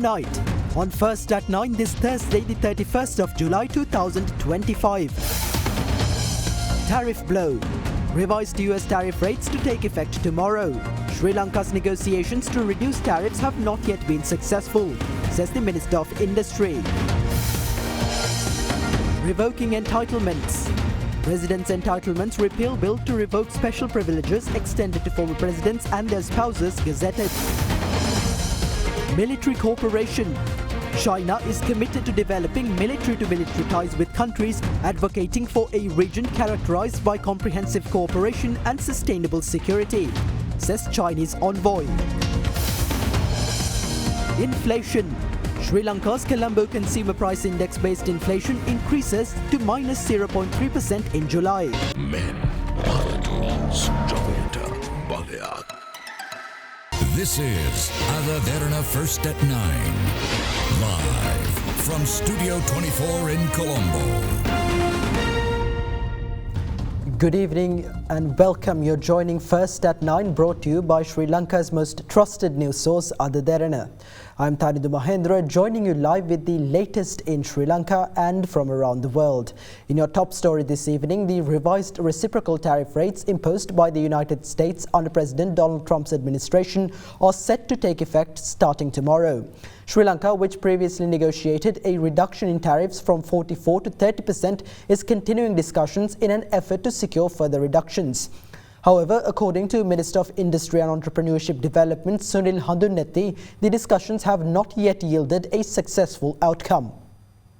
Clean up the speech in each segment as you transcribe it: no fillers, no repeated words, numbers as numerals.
Tonight, on First at 9 this Thursday, the 31st of July 2025. Tariff blow. Revised US tariff rates to take effect tomorrow. Sri Lanka's negotiations to reduce tariffs have not yet been successful, says the Minister of Industry. Revoking entitlements. President's Entitlements Repeal Bill to revoke special privileges extended to former presidents and their spouses gazetted. Military cooperation. China is committed to developing military-to-military ties with countries, advocating for a region characterized by comprehensive cooperation and sustainable security, says Chinese envoy. Inflation. Sri Lanka's Colombo Consumer Price Index-based inflation increases to minus 0.3% in July. Men, this is Derana First at 9, live from Studio 24 in Colombo. Good evening and welcome. You're joining First at 9, brought to you by Sri Lanka's most trusted news source, Derana. I'm Thanidu Mahendra, joining you live with the latest in Sri Lanka and from around the world. In your top story this evening, the revised reciprocal tariff rates imposed by the United States under President Donald Trump's administration are set to take effect starting tomorrow. Sri Lanka, which previously negotiated a reduction in tariffs from 44 to 30%, is continuing discussions in an effort to secure further reductions. However, according to Minister of Industry and Entrepreneurship Development Sunil Handunnetti, the discussions have not yet yielded a successful outcome.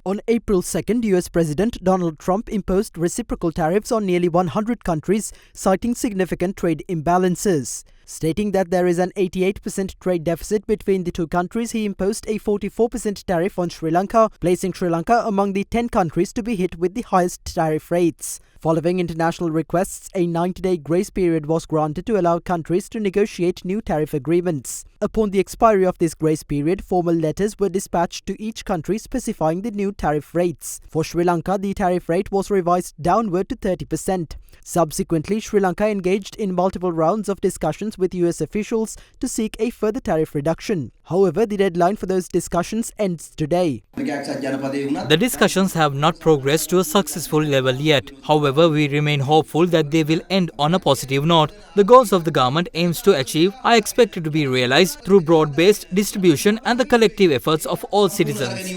On April 2nd, US President Donald Trump imposed reciprocal tariffs on nearly 100 countries, citing significant trade imbalances. Stating that there is an 88% trade deficit between the two countries, he imposed a 44% tariff on Sri Lanka, placing Sri Lanka among the 10 countries to be hit with the highest tariff rates. Following international requests, a 90-day grace period was granted to allow countries to negotiate new tariff agreements. Upon the expiry of this grace period, formal letters were dispatched to each country specifying the new tariff rates. For Sri Lanka, the tariff rate was revised downward to 30%. Subsequently, Sri Lanka engaged in multiple rounds of discussions with US officials to seek a further tariff reduction. However, the deadline for those discussions ends today. The discussions have not progressed to a successful level yet. However, we remain hopeful that they will end on a positive note. The goals of the government aims to achieve are expected to be realized through broad-based distribution and the collective efforts of all citizens.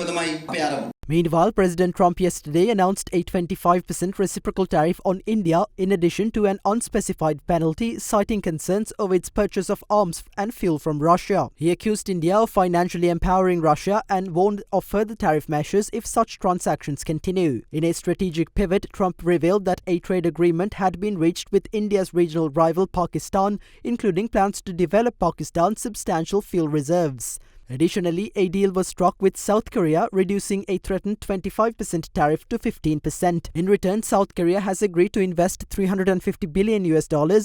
Meanwhile, President Trump yesterday announced a 25% reciprocal tariff on India in addition to an unspecified penalty, citing concerns over its purchase of arms and fuel from Russia. He accused India of financially empowering Russia and warned of further tariff measures if such transactions continue. In a strategic pivot, Trump revealed that a trade agreement had been reached with India's regional rival Pakistan, including plans to develop Pakistan's substantial fuel reserves. Additionally, a deal was struck with South Korea, reducing a threatened 25% tariff to 15%. In return, South Korea has agreed to invest $350 billion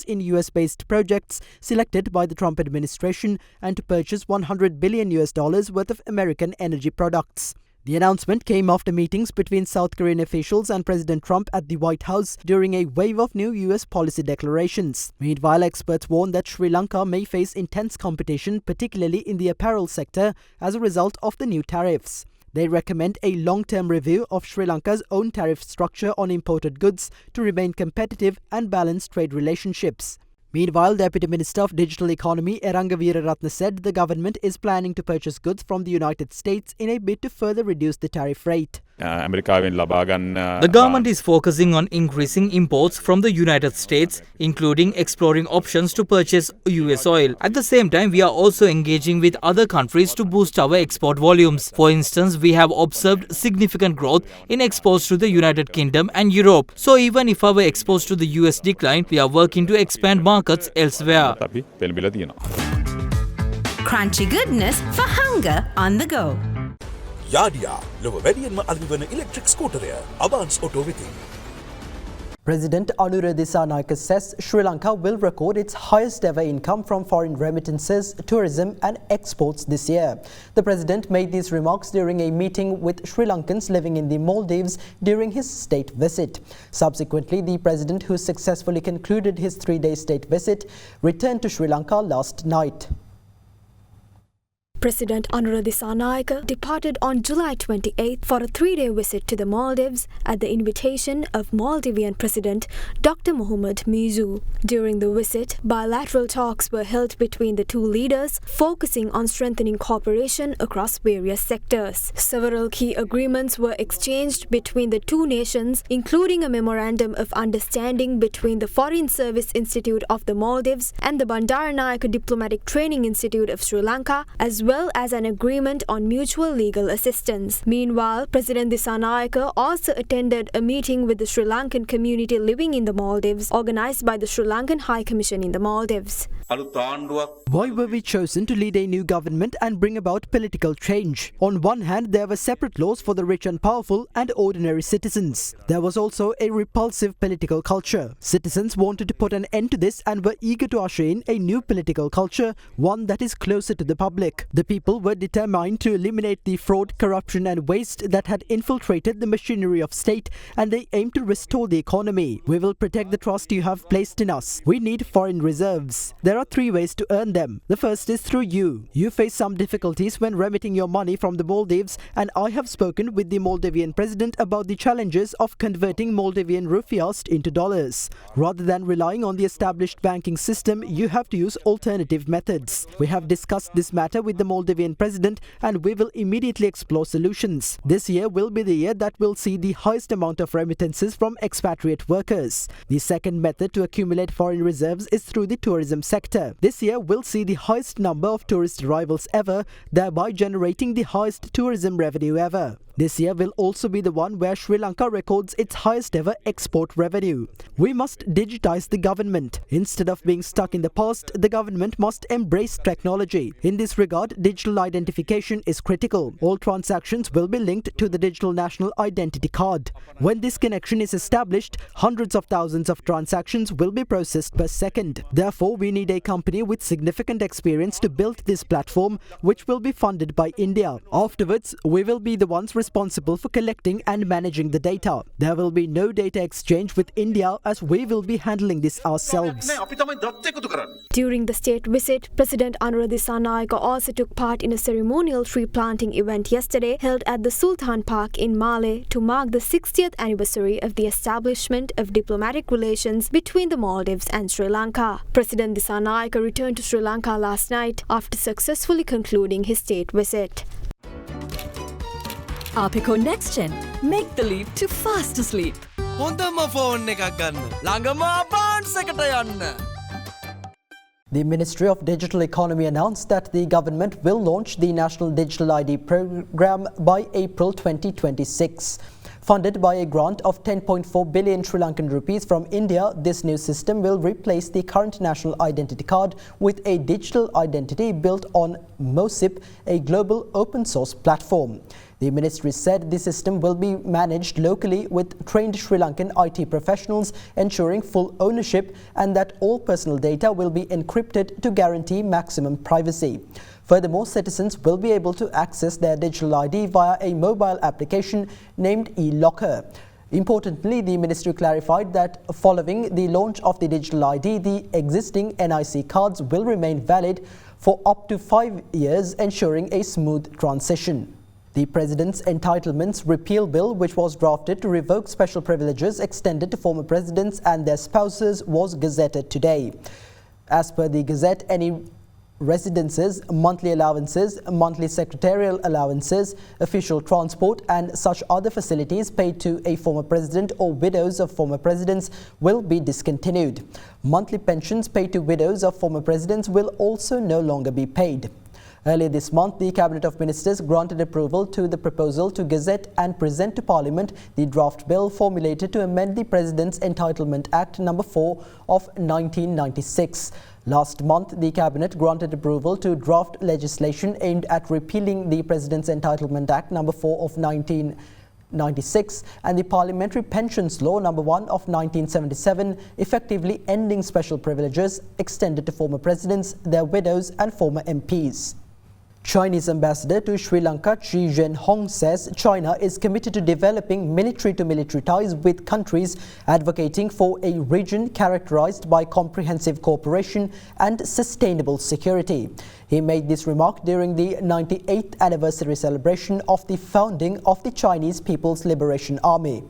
in US-based projects selected by the Trump administration and to purchase $100 billion worth of American energy products. The announcement came after meetings between South Korean officials and President Trump at the White House during a wave of new US policy declarations. Meanwhile, experts warn that Sri Lanka may face intense competition, particularly in the apparel sector, as a result of the new tariffs. They recommend a long-term review of Sri Lanka's own tariff structure on imported goods to remain competitive and balance trade relationships. Meanwhile, Deputy Minister of Digital Economy Eranga Weeraratne said the government is planning to purchase goods from the United States in a bid to further reduce the tariff rate. The government is focusing on increasing imports from the United States, including exploring options to purchase US oil. At the same time, we are also engaging with other countries to boost our export volumes. For instance, we have observed significant growth in exports to the United Kingdom and Europe. So even if our exports to the US decline, we are working to expand markets elsewhere. Crunchy goodness for hunger on the go. Yadia, ලොව වැඩියෙන්ම අලෙවි වන electric ස්කූටරය Abans auto වෙතින්. President Anura Dissanayake says Sri Lanka will record its highest ever income from foreign remittances, tourism and exports this year. The president made these remarks during a meeting with Sri Lankans living in the Maldives during his state visit. Subsequently, the president, who successfully concluded his 3-day state visit, returned to Sri Lanka last night. President Anura Dissanayake departed on July 28 for a 3-day visit to the Maldives at the invitation of Maldivian President Dr. Mohamed Mizu. During the visit, bilateral talks were held between the two leaders, focusing on strengthening cooperation across various sectors. Several key agreements were exchanged between the two nations, including a memorandum of understanding between the Foreign Service Institute of the Maldives and the Bandaranaike Diplomatic Training Institute of Sri Lanka, as well as an agreement on mutual legal assistance. Meanwhile, President Dissanayake also attended a meeting with the Sri Lankan community living in the Maldives, organized by the Sri Lankan High Commission in the Maldives. Why were we chosen to lead a new government and bring about political change? On one hand, there were separate laws for the rich and powerful and ordinary citizens. There was also a repulsive political culture. Citizens wanted to put an end to this and were eager to usher in a new political culture, one that is closer to the public. The people were determined to eliminate the fraud, corruption and waste that had infiltrated the machinery of state, and they aimed to restore the economy. We will protect the trust you have placed in us. We need foreign reserves. There are 3 ways to earn them. The first is through you. You face some difficulties when remitting your money from the Maldives, and I have spoken with the Maldivian president about the challenges of converting Maldivian rupiahs into dollars. Rather than relying on the established banking system, you have to use alternative methods. We have discussed this matter with the Maldivian president, and we will immediately explore solutions. This year will be the year that will see the highest amount of remittances from expatriate workers. The second method to accumulate foreign reserves is through the tourism sector. This year will see the highest number of tourist arrivals ever, thereby generating the highest tourism revenue ever. This year will also be the one where Sri Lanka records its highest ever export revenue. We must digitize the government. Instead of being stuck in the past, the government must embrace technology. In this regard, digital identification is critical. All transactions will be linked to the digital national identity card. When this connection is established, hundreds of thousands of transactions will be processed per second. Therefore, we need a company with significant experience to build this platform, which will be funded by India. Afterwards, we will be the ones responsible for collecting and managing the data. There will be no data exchange with India, as we will be handling this ourselves. During the state visit, President Anura Dissanayake also took part in a ceremonial tree planting event yesterday held at the Sultan Park in Male to mark the 60th anniversary of the establishment of diplomatic relations between the Maldives and Sri Lanka. President Dissanayake returned to Sri Lanka last night after successfully concluding his state visit. Apico Next Gen. Make the leap to faster sleep. හොඳම phone එකක් ගන්න. ළඟම අපාන්ස් එකට යන්න. The Ministry of Digital Economy announced that the government will launch the National Digital ID program by April 2026. Funded by a grant of 10.4 billion Sri Lankan rupees from India, this new system will replace the current national identity card with a digital identity built on MOSIP, a global open source platform. The ministry said the system will be managed locally with trained Sri Lankan IT professionals, ensuring full ownership, and that all personal data will be encrypted to guarantee maximum privacy. Furthermore, citizens will be able to access their digital ID via a mobile application named e-Locker. Importantly, the ministry clarified that following the launch of the digital ID, the existing NIC cards will remain valid for up to 5 years, ensuring a smooth transition. The President's Entitlements Repeal Bill, which was drafted to revoke special privileges extended to former presidents and their spouses, was gazetted today. As per the Gazette, any residences, monthly allowances, monthly secretarial allowances, official transport and such other facilities paid to a former president or widows of former presidents will be discontinued. Monthly pensions paid to widows of former presidents will also no longer be paid. Earlier this month, the Cabinet of Ministers granted approval to the proposal to gazette and present to Parliament the draft bill formulated to amend the President's Entitlement Act No. 4 of 1996. Last month, the Cabinet granted approval to draft legislation aimed at repealing the President's Entitlement Act No. 4 of 1996 and the Parliamentary Pensions Law No. 1 of 1977, effectively ending special privileges extended to former presidents, their widows and former MPs. Chinese ambassador to Sri Lanka, Chi Zhenhong, says China is committed to developing military-to-military ties with countries advocating for a region characterized by comprehensive cooperation and sustainable security. He made this remark during the 98th anniversary celebration of the founding of the Chinese People's Liberation Army.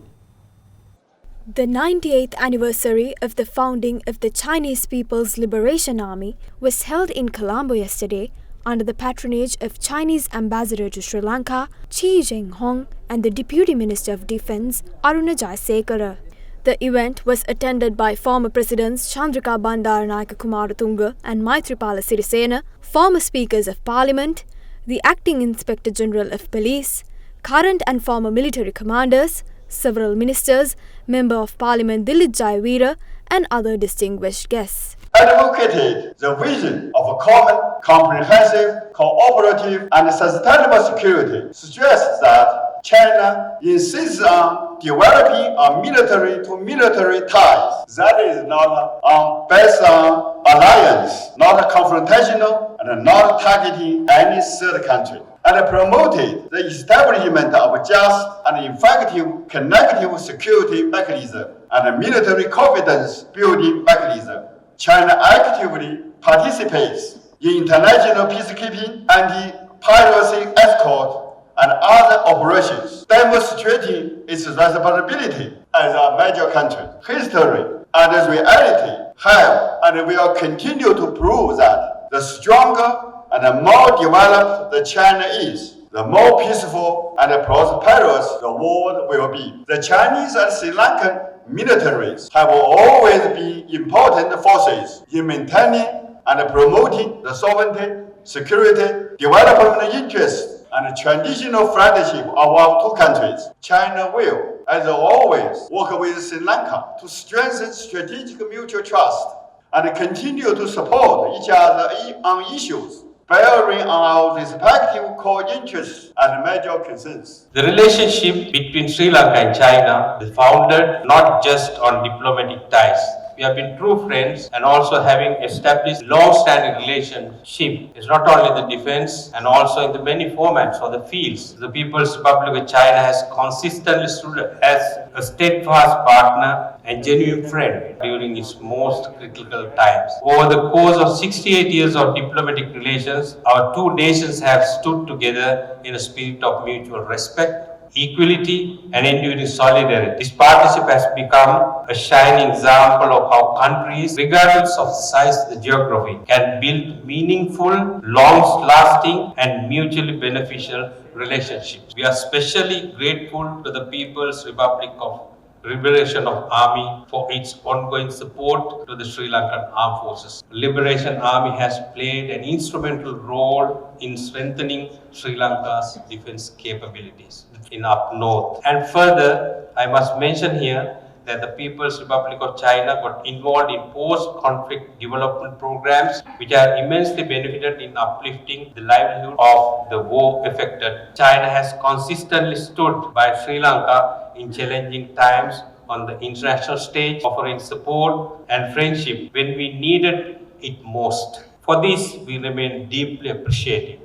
The 98th anniversary of the founding of the Chinese People's Liberation Army was held in Colombo yesterday under the patronage of Chinese Ambassador to Sri Lanka, Chi Zhenhong, and the Deputy Minister of Defence, Aruna Jayasekara. The event was attended by former Presidents Chandrika Bandaranaike Kumaratunga and Maithripala Sirisena, former Speakers of Parliament, the Acting Inspector General of Police, current and former military commanders, several ministers, Member of Parliament Dilip Jayawira, and other distinguished guests. Advocated the vision of a common, comprehensive, cooperative, and sustainable security, stressed that China insists on developing a military-to-military ties that is not based on alliance, not confrontational, and not targeting any third country, and promoted the establishment of just and effective connective security mechanism and military confidence building mechanism. China actively participates in international peacekeeping, anti-piracy escort, and other operations, demonstrating its responsibility as a major country. History and reality have and will continue to prove that the stronger and more developed the China is, the more peaceful and prosperous the world will be. The Chinese and Sri Lankan militaries have always been important forces in maintaining and promoting the sovereignty, security, development interests, and traditional friendship of our two countries. China will, as always, work with Sri Lanka to strengthen strategic mutual trust and continue to support each other on issues bearing on our respective core interests and major concerns. The relationship between Sri Lanka and China is founded not just on diplomatic ties. We have been true friends and also having established long-standing relationship is not only the defense and also in the many formats or the fields. The People's Republic of China has consistently stood as a steadfast partner and genuine friend during its most critical times. Over the course of 68 years of diplomatic relations, our two nations have stood together in a spirit of mutual respect, equality, and enduring solidarity. This partnership has become a shining example of how countries, regardless of the size of the geography, can build meaningful, long-lasting, and mutually beneficial relationships. We are especially grateful to the People's Republic of Liberation of Army for its ongoing support to the Sri Lankan Armed Forces. Liberation Army has played an instrumental role in strengthening Sri Lanka's defense capabilities in up north. And further, I must mention here that the People's Republic of China got involved in post-conflict development programs which have immensely benefited in uplifting the livelihood of the war-affected. China has consistently stood by Sri Lanka in challenging times on the international stage, offering support and friendship when we needed it most. For this, we remain deeply appreciative.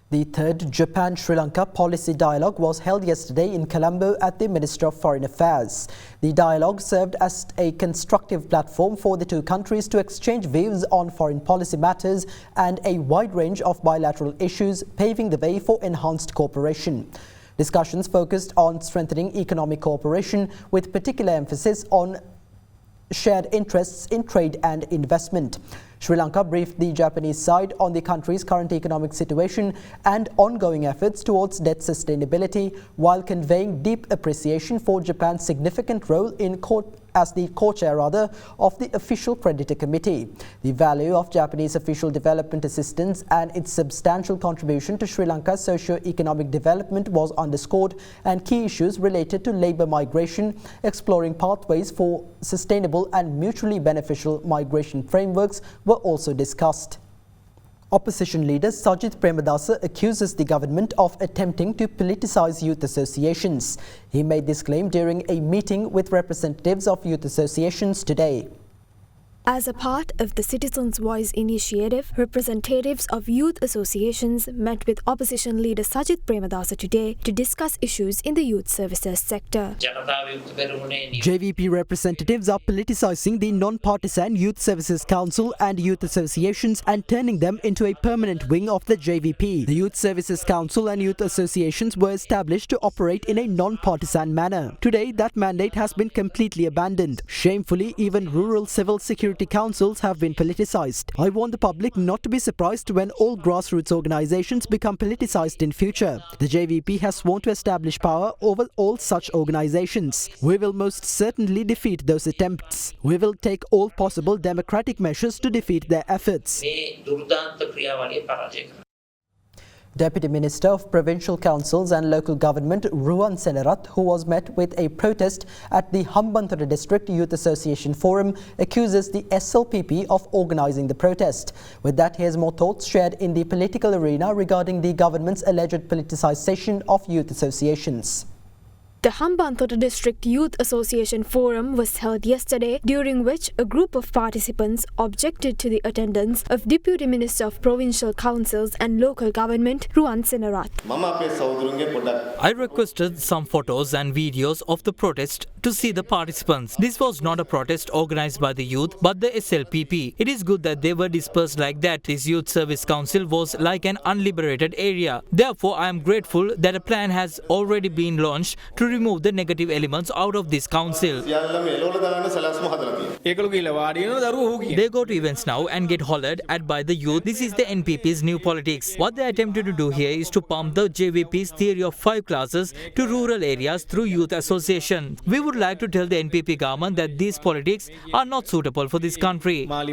The third Japan-Sri Lanka policy dialogue was held yesterday in Colombo at the Ministry of Foreign Affairs. The dialogue served as a constructive platform for the two countries to exchange views on foreign policy matters and a wide range of bilateral issues, paving the way for enhanced cooperation. Discussions focused on strengthening economic cooperation with particular emphasis on shared interests in trade and investment. Sri Lanka briefed the Japanese side on the country's current economic situation and ongoing efforts towards debt sustainability, while conveying deep appreciation for Japan's significant role as the co-chair of the Official Creditor Committee. The value of Japanese official development assistance and its substantial contribution to Sri Lanka's socio-economic development was underscored, and key issues related to labour migration, exploring pathways for sustainable and mutually beneficial migration frameworks were also discussed. Opposition leader Sajith Premadasa accuses the government of attempting to politicise youth associations. He made this claim during a meeting with representatives of youth associations today. As a part of the Citizens' Voice initiative, representatives of youth associations met with opposition leader Sajith Premadasa today to discuss issues in the youth services sector. JVP representatives are politicizing the non-partisan Youth Services Council and youth associations and turning them into a permanent wing of the JVP. The Youth Services Council and youth associations were established to operate in a non-partisan manner. Today, that mandate has been completely abandoned. Shamefully, even rural civil security councils have been politicized. I want the public not to be surprised when all grassroots organizations become politicized in future. The JVP has sworn to establish power over all such organizations. We will most certainly defeat those attempts. We will take all possible democratic measures to defeat their efforts. Deputy Minister of Provincial Councils and Local Government Ruwan Senarath, who was met with a protest at the Hambantota District Youth Association Forum, accuses the SLPP of organising the protest. With that, here's more thoughts shared in the political arena regarding the government's alleged politicisation of youth associations. The Hambantota District Youth Association Forum was held yesterday, during which a group of participants objected to the attendance of Deputy Minister of Provincial Councils and Local Government, Ruwan Senarath. I requested some photos and videos of the protest to see the participants. This was not a protest organised by the youth, but the SLPP. It is good that they were dispersed like that. This Youth Service Council was like an unliberated area. Therefore, I am grateful that a plan has already been launched to remove the negative elements out of this council. They go to events now and get hollered at by the youth. This is the NPP's new politics. What they attempted to do here is to pump the JVP's theory of 5 classes to rural areas through youth association. We would like to tell the NPP government that these politics are not suitable for this country. Wasn't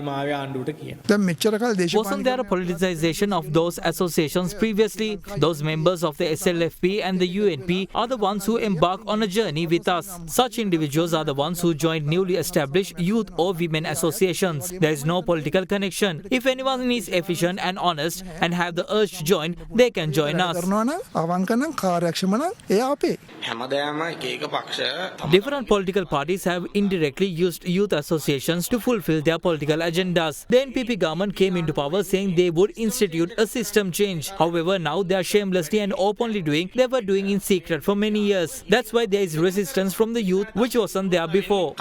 there a politicization of those associations previously? Those members of the SLFP and the UNP are the ones who embark on a journey with us. Such individuals are the ones who joined newly established youth or women associations. There is no political connection. If anyone is efficient and honest and have the urge to join, they can join us. Different political parties have indirectly used youth associations to fulfill their political agendas. The NPP government came into power saying they would institute a system change. However, now they are shamelessly and openly doing they were doing in secret for many years. That's why there is resistance from the youth, which wasn't there before.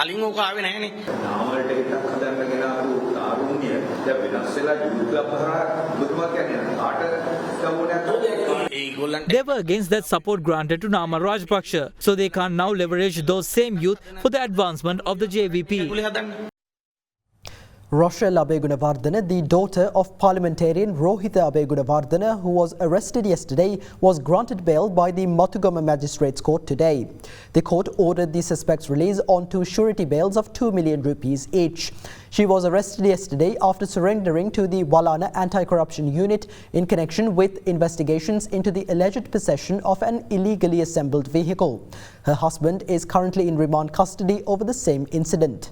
They were against that support granted to Nama Rajpaksha, so they can now leverage those same youth for the advancement of the JVP. Rochelle Abegunawardena, the daughter of parliamentarian Rohitha Abegunawardena, who was arrested yesterday, was granted bail by the Matugama Magistrates Court today. The court ordered the suspects release on 2 surety bails of 2 million rupees each. She was arrested yesterday after surrendering to the Walana Anti-Corruption Unit in connection with investigations into the alleged possession of an illegally assembled vehicle. Her husband is currently in remand custody over the same incident.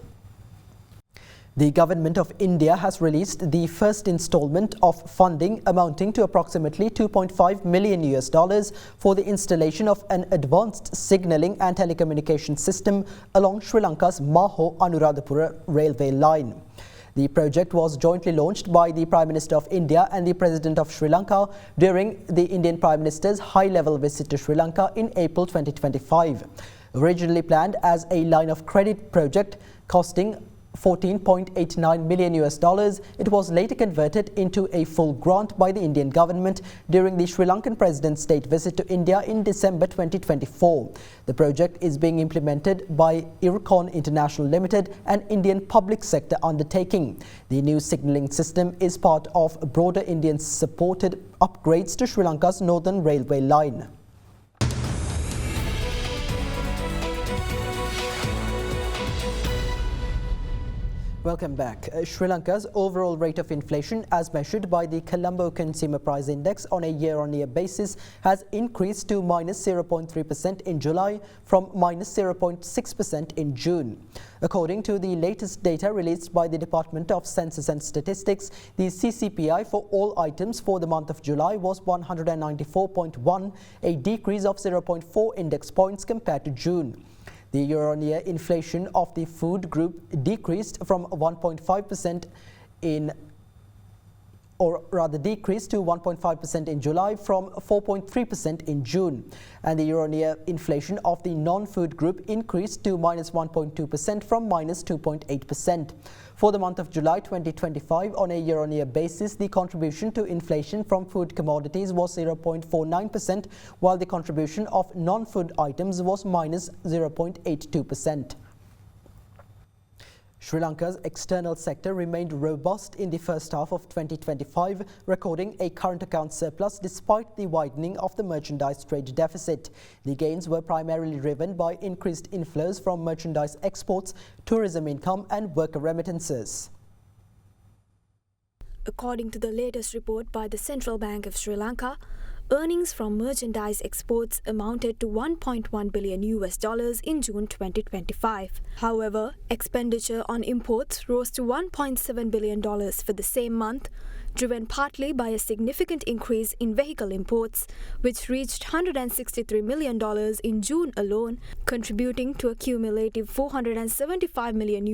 The Government of India has released the first installment of funding amounting to approximately $2.5 million for the installation of an advanced signalling and telecommunication system along Sri Lanka's Maho-Anuradhapura railway line. The project was jointly launched by the Prime Minister of India and the President of Sri Lanka during the Indian Prime Minister's high-level visit to Sri Lanka in April 2025. Originally planned as a line of credit project costing $14.89 million, it was later converted into a full grant by the Indian government during the Sri Lankan President's state visit to India in December 2024. The project is being implemented by Ircon International Limited, an Indian public sector undertaking. The new signalling system is part of broader Indian-supported upgrades to Sri Lanka's northern railway line. Welcome back. Sri Lanka's overall rate of inflation as measured by the Colombo Consumer Price Index on a year-on-year basis has increased to -0.3% in July from -0.6% in June. According to the latest data released by the Department of Census and Statistics, the CCPI for all items for the month of July was 194.1, a decrease of 0.4 index points compared to June. The year-on-year inflation of the food group decreased from 1.5% decreased to 1.5% in July from 4.3% in June. And the year-on-year inflation of the non-food group increased to -1.2% from -2.8%. For the month of July 2025, on a year-on-year basis, the contribution to inflation from food commodities was 0.49%, while the contribution of non-food items was -0.82%. Sri Lanka's external sector remained robust in the first half of 2025, recording a current account surplus despite the widening of the merchandise trade deficit. The gains were primarily driven by increased inflows from merchandise exports, tourism income and worker remittances. According to the latest report by the Central Bank of Sri Lanka, earnings from merchandise exports amounted to $1.1 billion in June 2025. However, expenditure on imports rose to $1.7 billion for the same month, driven partly by a significant increase in vehicle imports, which reached $163 million in June alone, contributing to a cumulative $475 million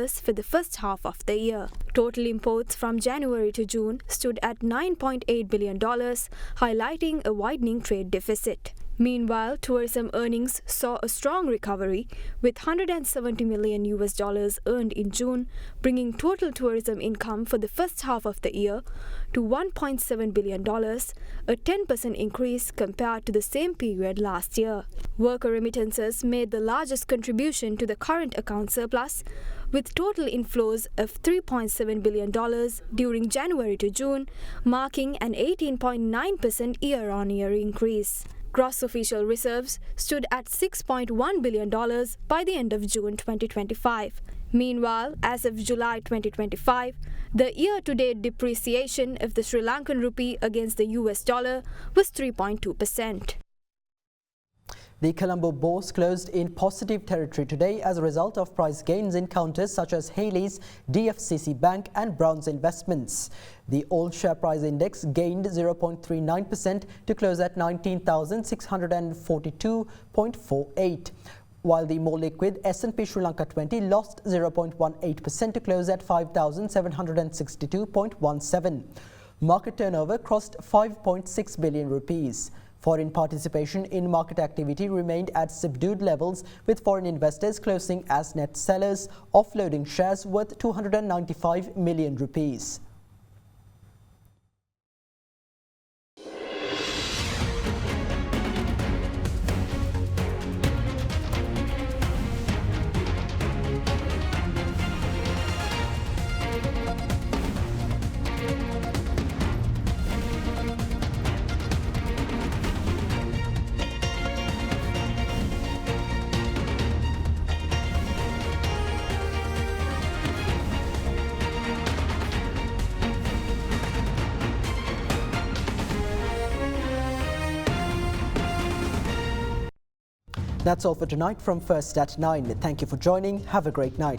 for the first half of the year. Total imports from January to June stood at $9.8 billion, highlighting a widening trade deficit. Meanwhile, tourism earnings saw a strong recovery, with $170 million earned in June, bringing total tourism income for the first half of the year to $1.7 billion, a 10% increase compared to the same period last year. Worker remittances made the largest contribution to the current account surplus, with total inflows of $3.7 billion during January to June, marking an 18.9% year-on-year increase. Gross official reserves stood at $6.1 billion by the end of June 2025. Meanwhile, as of July 2025, the year-to-date depreciation of the Sri Lankan rupee against the US dollar was 3.2%. The Colombo Bourse closed in positive territory today as a result of price gains in counters such as Haley's, DFCC Bank and Brown's Investments. The all share price index gained 0.39% to close at 19,642.48, while the more liquid S&P Sri Lanka 20 lost 0.18% to close at 5,762.17. Market turnover crossed 5.6 billion rupees. Foreign participation in market activity remained at subdued levels, with foreign investors closing as net sellers, offloading shares worth 295 million rupees. That's all for tonight from First at 9. Thank you for joining. Have a great night.